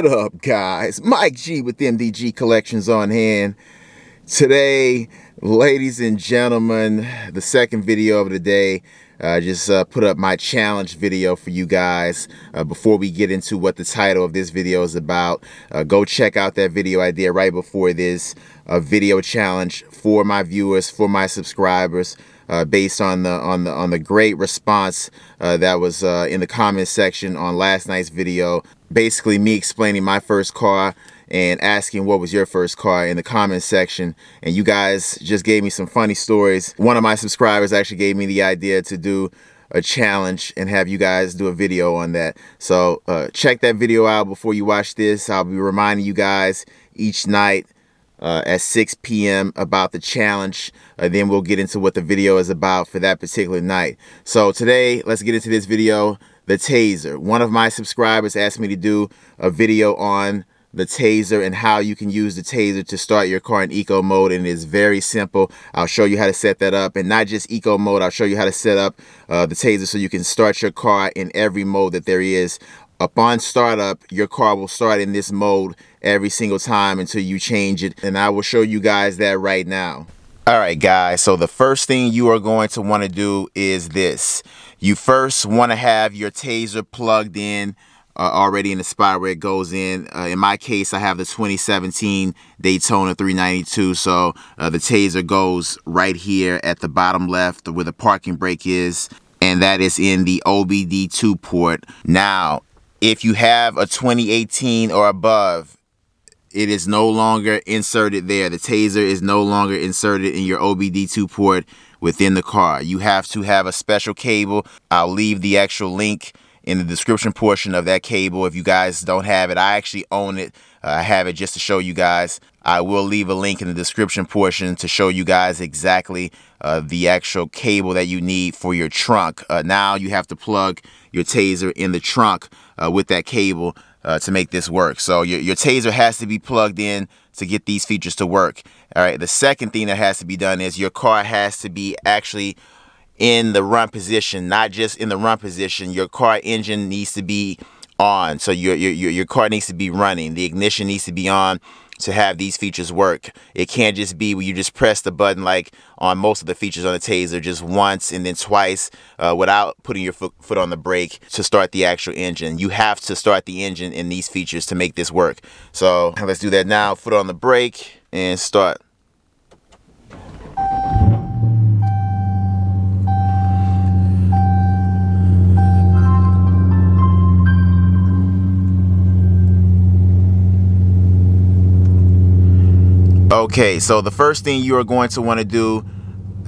What up, guys? Mike G with MDG Collections on hand. Today, ladies and gentlemen, the second video of the day. Just put up my challenge video for you guys. Before we get into what the title of this video is about, go check out that video I did right before this video challenge for my viewers, for my subscribers, based on the great response that was in the comment section on last night's video. Basically, me explaining my first car and asking what was your first car in the comment section, and you guys just gave me some funny stories. One of my subscribers actually gave me the idea to do a challenge and have you guys do a video on that. So check that video out before you watch this. I'll be reminding you guys each night at 6 p.m. about the challenge. Then we'll get into what the video is about for that particular night. So today, let's get into this video, the Tazer. One of my subscribers asked me to do a video on the Tazer and how you can use the Tazer to start your car in eco mode, and it is very simple. I'll show you how to set that up, and not just eco mode, I'll show you how to set up the Tazer so you can start your car in every mode that there is. Upon startup, your car will start in this mode every single time until you change it, and I will show you guys that right now. Alright guys, so the first thing you are going to want to do is this. You first want to have your Tazer plugged in already in the spot where it goes in. In my case, I have the 2017 Daytona 392, so the Tazer goes right here at the bottom left where the parking brake is, and that is in the OBD2 port. Now, if you have a 2018 or above, it is no longer inserted there. The Tazer is no longer inserted in your OBD2 port within the car. You have to have a special cable. I'll leave the actual link in the description portion of that cable if you guys don't have it. I actually own it. I have it just to show you guys. I will leave a link in the description portion to show you guys exactly the actual cable that you need for your trunk. Now you have to plug your Tazer in the trunk with that cable to make this work. So your Tazer has to be plugged in to get these features to work. All right, the second thing that has to be done is your car has to be actually in the run position, not just in the run position. Your car engine needs to be on, so your car needs to be running. The ignition needs to be on to have these features work. It can't just be where you just press the button like on most of the features on the Tazer, just once and then twice without putting your foot on the brake to start the actual engine. You have to start the engine in these features to make this work. So let's do that now. Foot on the brake and start. Okay, so the first thing you are going to want to do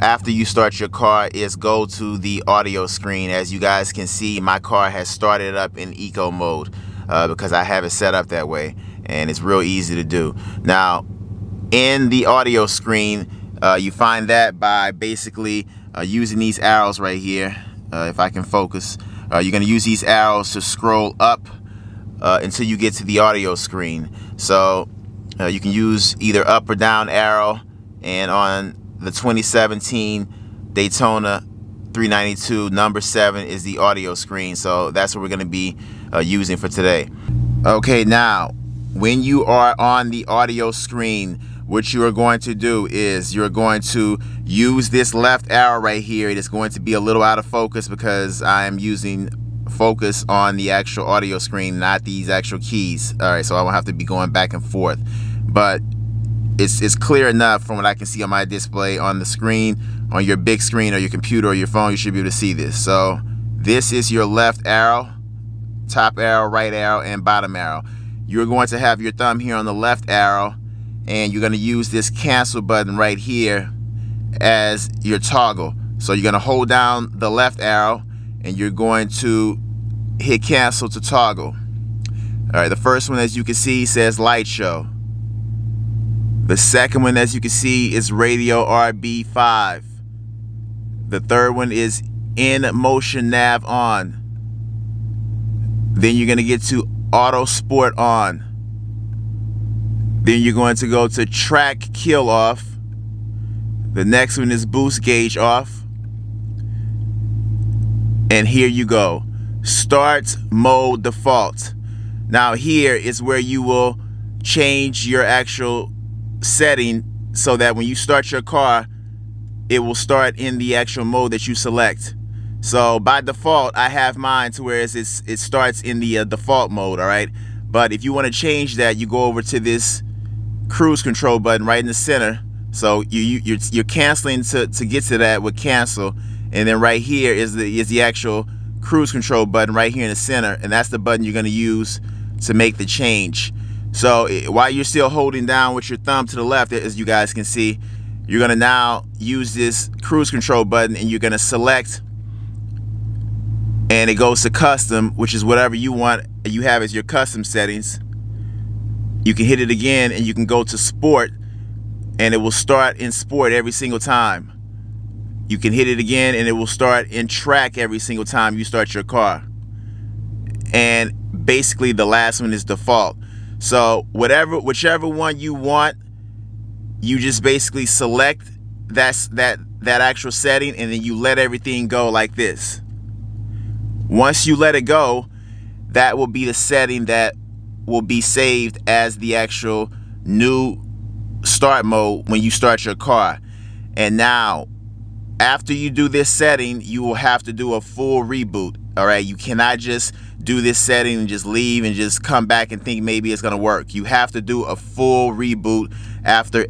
after you start your car is go to the audio screen. As you guys can see, my car has started up in eco mode because I have it set up that way, and it's real easy to do. Now, in the audio screen, you find that by basically using these arrows right here. If I can focus, you're going to use these arrows to scroll up until you get to the audio screen. So you can use either up or down arrow, and on the 2017 Daytona 392, number 7 is the audio screen, so that's what we're going to be using for today. Okay, now when you are on the audio screen, what you are going to do is you're going to use this left arrow right here. It is going to be a little out of focus because I am using focus on the actual audio screen, not these actual keys. All right, so I won't have to be going back and forth, but it's clear enough from what I can see on my display on the screen, on your big screen or your computer or your phone. You should be able to see this. So this is your left arrow, top arrow, right arrow, and bottom arrow. You're going to have your thumb here on the left arrow, and you're going to use this cancel button right here as your toggle. So you're going to hold down the left arrow and you're going to hit cancel to toggle. Alright, the first one, as you can see, says light show. The second one, as you can see, is radio RB5. The third one is in motion nav on. Then you're going to get to auto sport on. Then you're going to go to track kill off. The next one is boost gauge off. And here you go. Start mode default. Now here is where you will change your actual setting so that when you start your car, it will start in the actual mode that you select. So by default, I have mine to where it starts in the default mode, all right? But if you want to change that, you go over to this cruise control button right in the center. So you're canceling to get to that with cancel, and then right here is the actual cruise control button right here in the center, and that's the button you're going to use to make the change. So while you're still holding down with your thumb to the left, as you guys can see, you're going to now use this cruise control button, and you're going to select, and it goes to custom, which is whatever you want you have as your custom settings. You can hit it again, and you can go to sport, and it will start in sport every single time. You can hit it again, and it will start in track every single time you start your car. And basically the last one is default. So whichever one you want, you just basically select that actual setting, and then you let everything go like this. Once you let it go, that will be the setting that will be saved as the actual new start mode when you start your car. And now, after you do this setting, you will have to do a full reboot. All right, you cannot just do this setting and just leave and just come back and think maybe it's gonna work. You have to do a full reboot after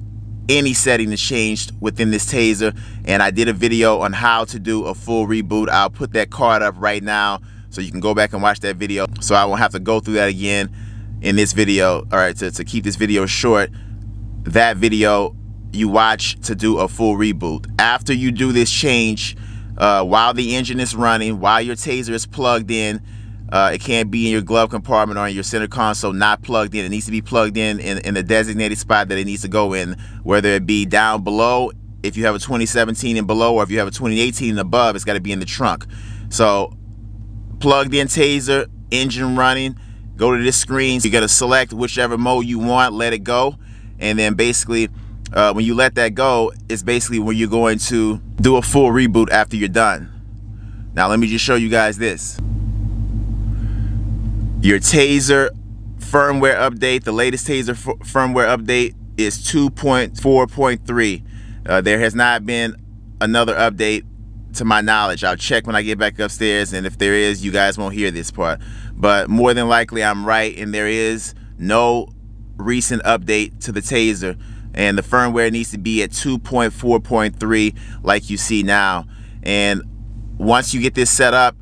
any setting is changed within this Tazer, and I did a video on how to do a full reboot. I'll put that card up right now so you can go back and watch that video, so I won't have to go through that again in this video. All right, to keep this video short, that video you watch to do a full reboot. After you do this change, while the engine is running, while your Tazer is plugged in, it can't be in your glove compartment or in your center console not plugged in. It needs to be plugged in the designated spot that it needs to go in, whether it be down below if you have a 2017 and below, or if you have a 2018 and above, it's got to be in the trunk. So plugged in Tazer, engine running, go to this screen. You're going to select whichever mode you want, let it go, and then basically when you let that go, it's basically when you're going to do a full reboot after you're done. Now let me just show you guys this. Your Tazer firmware update, the latest Tazer firmware update is 2.4.3. There has not been another update to my knowledge. I'll check when I get back upstairs, and if there is, you guys won't hear this part. But more than likely I'm right, and there is no recent update to the Tazer, and the firmware needs to be at 2.4.3 like you see now. And once you get this set up,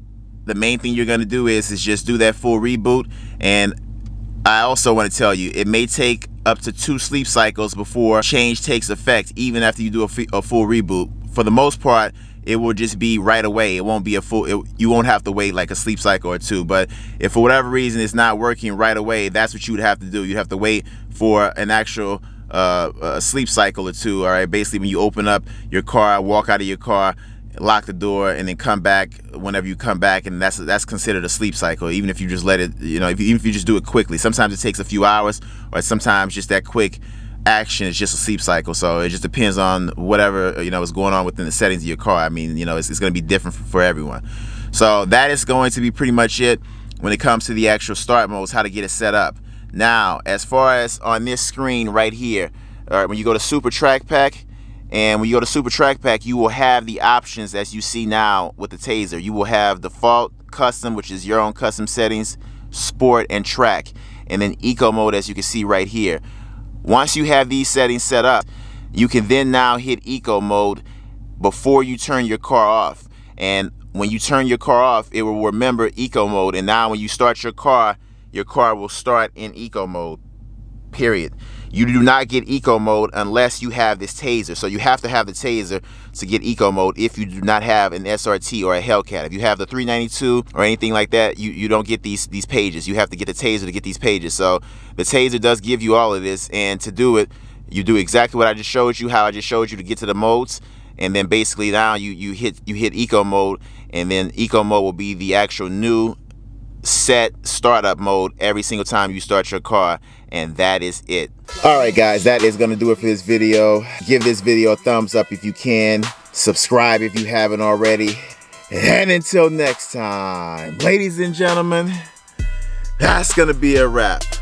the main thing you're going to do is just do that full reboot. And I also want to tell you, it may take up to 2 sleep cycles before change takes effect, even after you do a full reboot. For the most part, it will just be right away. It won't be a full, you won't have to wait like a sleep cycle or 2. But if for whatever reason it's not working right away, that's what you would have to do. You'd have to wait for an actual a sleep cycle or 2. All right, basically when you open up your car, walk out of your car, lock the door, and then come back whenever you come back, and that's considered a sleep cycle, even if you just let it, even if you just do it quickly. Sometimes it takes a few hours, or sometimes just that quick action is just a sleep cycle. So it just depends on whatever is going on within the settings of your car. I mean, it's going to be different for everyone. So that is going to be pretty much it when it comes to the actual start modes, how to get it set up. Now, as far as on this screen right here, all right, when you go to Super Track Pack, and when you go to Super Track Pack, you will have the options as you see now with the Tazer. You will have default, custom, which is your own custom settings, sport, and track, and then eco mode, as you can see right here. Once you have these settings set up, you can then now hit eco mode before you turn your car off. And when you turn your car off, it will remember eco mode, and now when you start your car will start in eco mode, period. You do not get eco mode unless you have this Tazer. So you have to have the Tazer to get eco mode if you do not have an SRT or a Hellcat. If you have the 392 or anything like that, you don't get these pages. You have to get the Tazer to get these pages. So the Tazer does give you all of this, and to do it, you do exactly what I just showed you, how I just showed you to get to the modes, and then basically now you hit eco mode, and then eco mode will be the actual new set startup mode every single time you start your car, and that is it. All right guys, that is gonna do it for this video. Give this video a thumbs up if you can, subscribe if you haven't already, and until next time, ladies and gentlemen, That's gonna be a wrap.